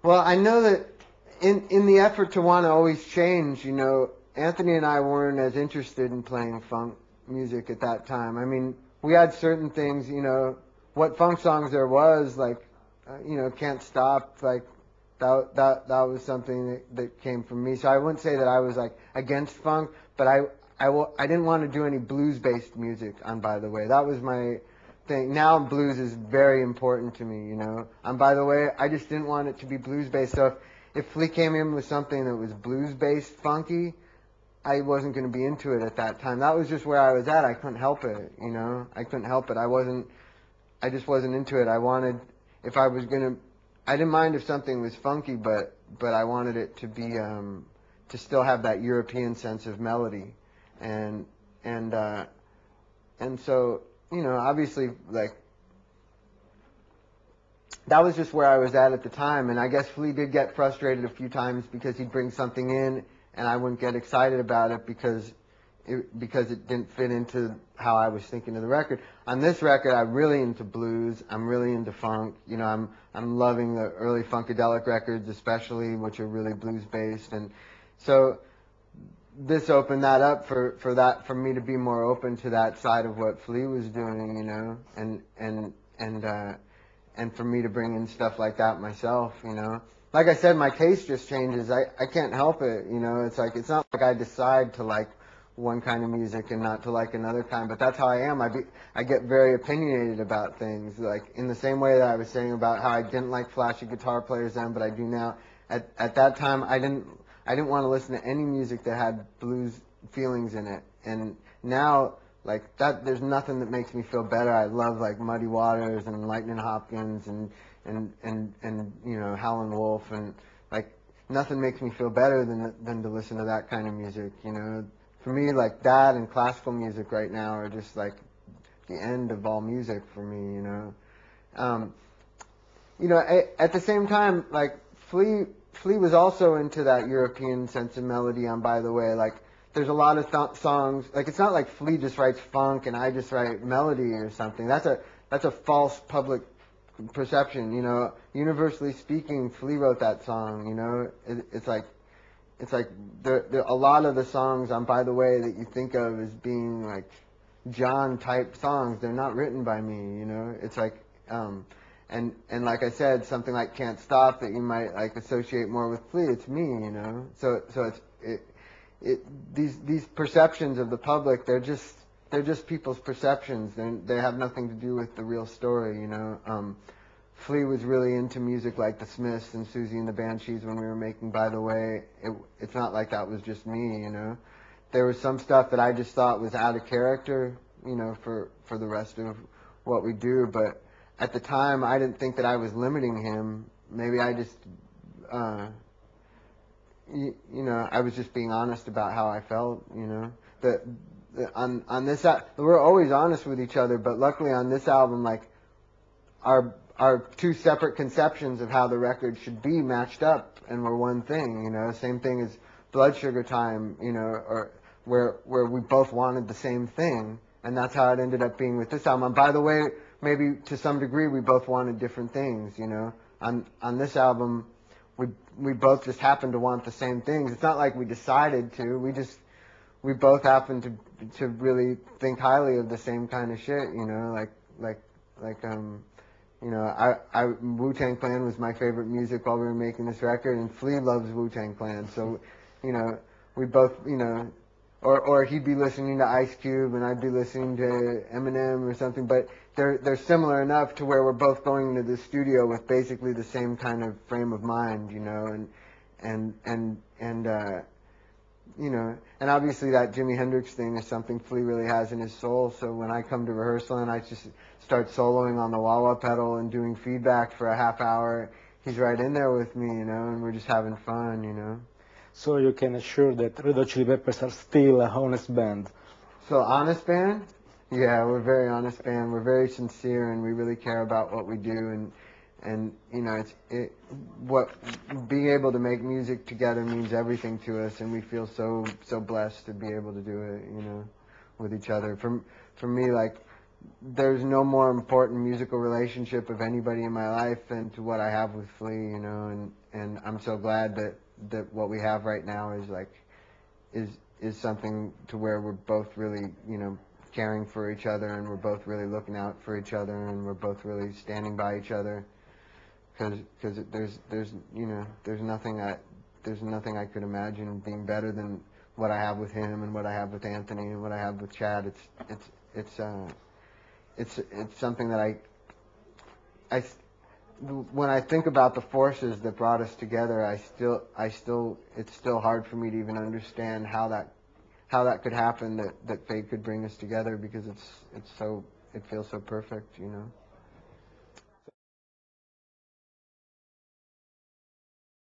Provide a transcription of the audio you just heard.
Well, I know that in the effort to want to always change, Anthony and I weren't as interested in playing funk music at that time. I mean, we had certain things, what funk songs there was, like, Can't Stop, like, that was something that came from me. So I wouldn't say that I was, like, against funk, but I didn't want to do any blues-based music on By the Way. That was my thing. Now blues is very important to me, On By the Way, I just didn't want it to be blues-based. So if Flea came in with something that was blues-based funky, I wasn't going to be into it at that time. That was just where I was at. I couldn't help it, I couldn't help it. I just wasn't into it. If I was going to, I didn't mind if something was funky, but I wanted it to be, to still have that European sense of melody. And, and, uh, and so, obviously, like, that was just where I was at the time. And I guess Flea did get frustrated a few times because he'd bring something in and I wouldn't get excited about it because it didn't fit into how I was thinking of the record. On this record, I'm really into blues. I'm really into funk. I'm loving the early Funkadelic records, especially, which are really blues based. And so this opened that up for me to be more open to that side of what Flea was doing, and for me to bring in stuff like that myself, Like I said, my taste just changes. I can't help it, It's like, it's not like I decide to like one kind of music and not to like another kind, but that's how I am. I get very opinionated about things, like in the same way that I was saying about how I didn't like flashy guitar players then, but I do now. At that time, I didn't want to listen to any music that had blues feelings in it, and now, like that, there's nothing that makes me feel better. I love like Muddy Waters and Lightning Hopkins and Howlin' Wolf, and like nothing makes me feel better than to listen to that kind of music. For me, like that and classical music right now are just like the end of all music for me. At the same time, like Flea was also into that European sense of melody on By the Way. Like, there's a lot of songs, like, it's not like Flea just writes funk and I just write melody or something. That's a false public perception, Universally speaking, Flea wrote that song, It's like a lot of the songs on By the Way that you think of as being like John type songs, they're not written by me, It's like, and like I said, something like Can't Stop that you might like associate more with Flea, it's me, So these perceptions of the public, they're just people's perceptions. They have nothing to do with the real story, Flea was really into music like the Smiths and Susie and the Banshees when we were making By the Way. It's not like that was just me, There was some stuff that I just thought was out of character, for the rest of what we do, but at the time I didn't think that I was limiting him. Maybe I just I was just being honest about how I felt, on this, we're always honest with each other, but luckily on this album, like, our two separate conceptions of how the record should be matched up and were one thing, same thing as Blood Sugar Time, or where we both wanted the same thing, and that's how it ended up being with this album. And by the way, maybe to some degree we both wanted different things, on this album, we both just happened to want the same things. It's not like we decided to. We both happened to really think highly of the same kind of shit. Wu-Tang Clan was my favorite music while we were making this record, and Flea loves Wu-Tang Clan. So, we both, or he'd be listening to Ice Cube and I'd be listening to Eminem or something. But they're similar enough to where we're both going into the studio with basically the same kind of frame of mind, and obviously that Jimi Hendrix thing is something Flea really has in his soul. So when I come to rehearsal and I just start soloing on the wah-wah pedal and doing feedback for a half hour, he's right in there with me, and we're just having fun, So you can assure that Red Hot Chili Peppers are still a honest band. So honest band? Yeah, we're a very honest band. We're very sincere, and we really care about what we do. And being able to make music together means everything to us, and we feel so blessed to be able to do it, with each other. For me, like, there's no more important musical relationship of anybody in my life than to what I have with Flea, you know, and I'm so glad that what we have right now is like is something to where we're both really, you know, caring for each other, and we're both really looking out for each other, and we're both really standing by each other, because there's you know, there's nothing I could imagine being better than what I have with him and what I have with Anthony and what I have with Chad. It's something that I when I think about the forces that brought us together, it's still hard for me to even understand how that could happen, that fate could bring us together, because it feels so perfect, you know.